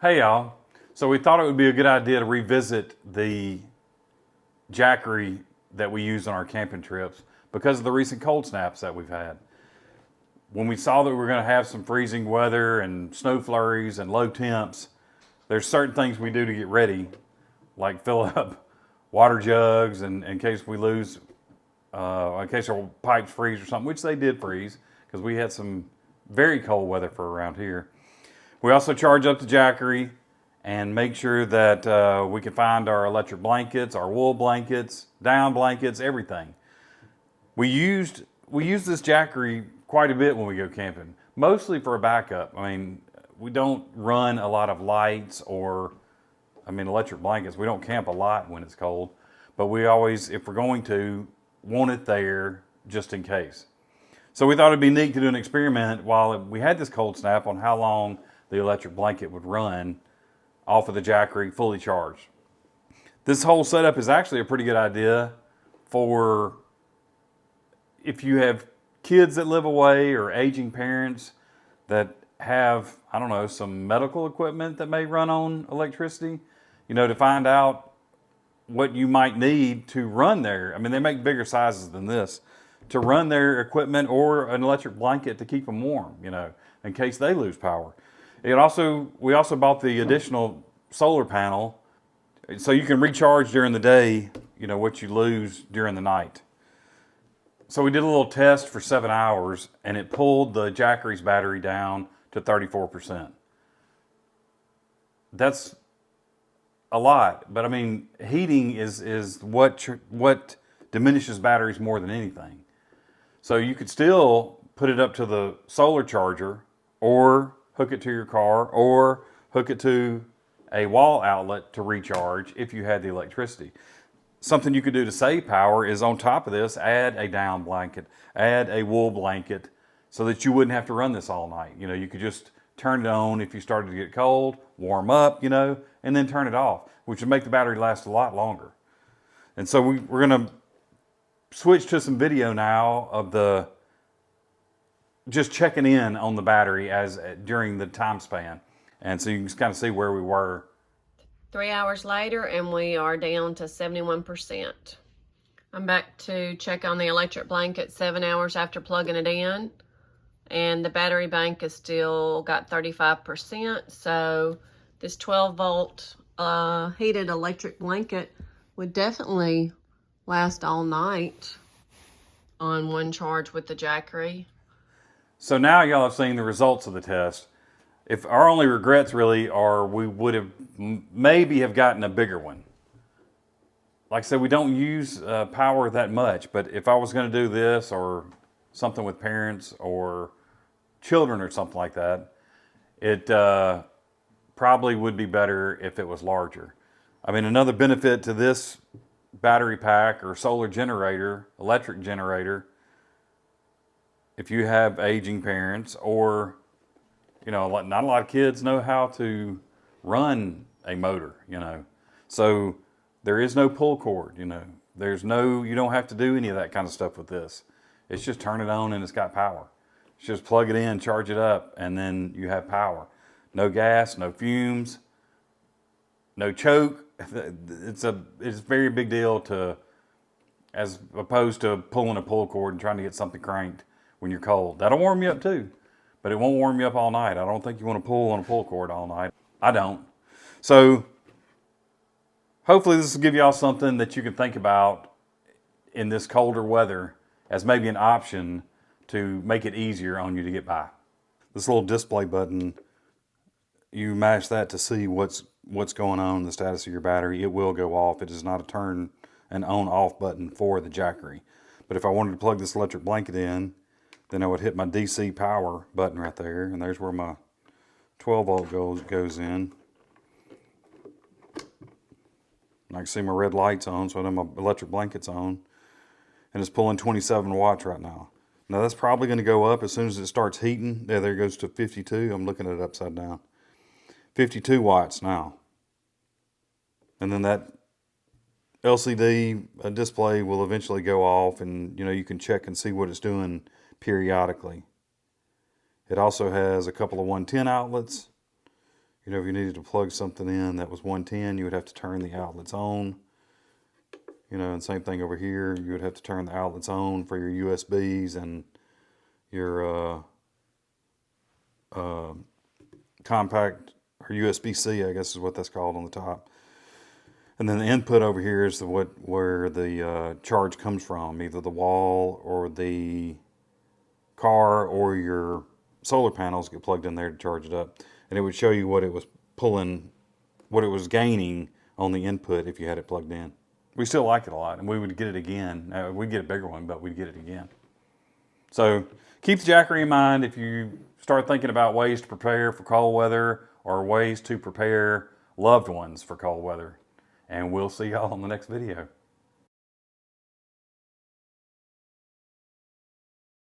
Hey y'all. So we thought it would be a good idea to revisit the Jackery that we use on our camping trips because of the recent cold snaps that we've had. When we saw that we were going to have some freezing weather and snow flurries and low temps, there's certain things we do to get ready, like fill up water jugs and in case we lose, in case our pipes freeze or something, which they did freeze because we had some very cold weather for around here. We also charge up the Jackery and make sure that we can find our electric blankets, our wool blankets, down blankets, everything. We use this Jackery quite a bit when we go camping, mostly for a backup. I mean, we don't run a lot of lights or, electric blankets. We don't camp a lot when it's cold, but we always, if we're going to, want it there just in case. So we thought it'd be neat to do an experiment while we had this cold snap on how long the electric blanket would run off of the Jackery fully charged. This whole setup is actually a pretty good idea for if you have kids that live away or aging parents that have, I don't know, some medical equipment that may run on electricity, to find out what you might need to run there. I mean, they make bigger sizes than this to run their equipment or an electric blanket to keep them warm, in case they lose power. We also bought the additional solar panel so you can recharge during the day, what you lose during the night. So we did a little test for 7 hours and it pulled the Jackery's battery down to 34%. That's a lot, but heating is what diminishes batteries more than anything. So you could still put it up to the solar charger or hook it to your car or hook it to a wall outlet to recharge if you had the electricity. Something you could do to save power is on top of this, add a down blanket, add a wool blanket so that you wouldn't have to run this all night. You could just turn it on if you started to get cold, warm up, and then turn it off, which would make the battery last a lot longer. And so we're going to switch to some video now of the just checking in on the battery as during the time span. And so you can just kind of see where we were. 3 hours later, and we are down to 71%. I'm back to check on the electric blanket 7 hours after plugging it in, and the battery bank is still got 35%. So this 12 volt heated electric blanket would definitely last all night on one charge with the Jackery. So now y'all have seen the results of the test. If our only regrets really are we would have maybe have gotten a bigger one. Like I said, we don't use power that much, but if I was going to do this or something with parents or children or something like that, it probably would be better if it was larger. Another benefit to this battery pack or solar generator, electric generator, if you have aging parents or, not a lot of kids know how to run a motor, So there is no pull cord, you don't have to do any of that kind of stuff with this. It's just turn it on and it's got power. It's just plug it in, charge it up, and then you have power. No gas, no fumes, no choke. It's a very big deal as opposed to pulling a pull cord and trying to get something cranked when you're cold. That'll warm you up too, but it won't warm you up all night. I don't think you want to pull on a pull cord all night. I don't. So hopefully this will give y'all something that you can think about in this colder weather as maybe an option to make it easier on you to get by. This little display button, you mash that to see what's going on, the status of your battery. It will go off. It is not a turn and on off button for the Jackery. But if I wanted to plug this electric blanket in, then I would hit my DC power button right there, and there's where my 12 volt goes in. And I can see my red light's on, so I know my electric blanket's on. And it's pulling 27 watts right now. Now that's probably going to go up as soon as it starts heating. There it goes to 52. I'm looking at it upside down. 52 watts now. And then that LCD display will eventually go off, and you can check and see what it's doing periodically. It also has a couple of 110 outlets. You know, if you needed to plug something in that was 110, you would have to turn the outlets on. You know, and same thing over here. You would have to turn the outlets on for your USBs and your compact, or USB-C, I guess is what that's called on the top. And then the input over here is where the charge comes from, either the wall or the car or your solar panels get plugged in there to charge it up. And it would show you what it was pulling, what it was gaining on the input if you had it plugged in. We still like it a lot, and we would get it again. We'd get a bigger one, but we'd get it again. So keep the Jackery in mind if you start thinking about ways to prepare for cold weather or ways to prepare loved ones for cold weather. And we'll see y'all on the next video.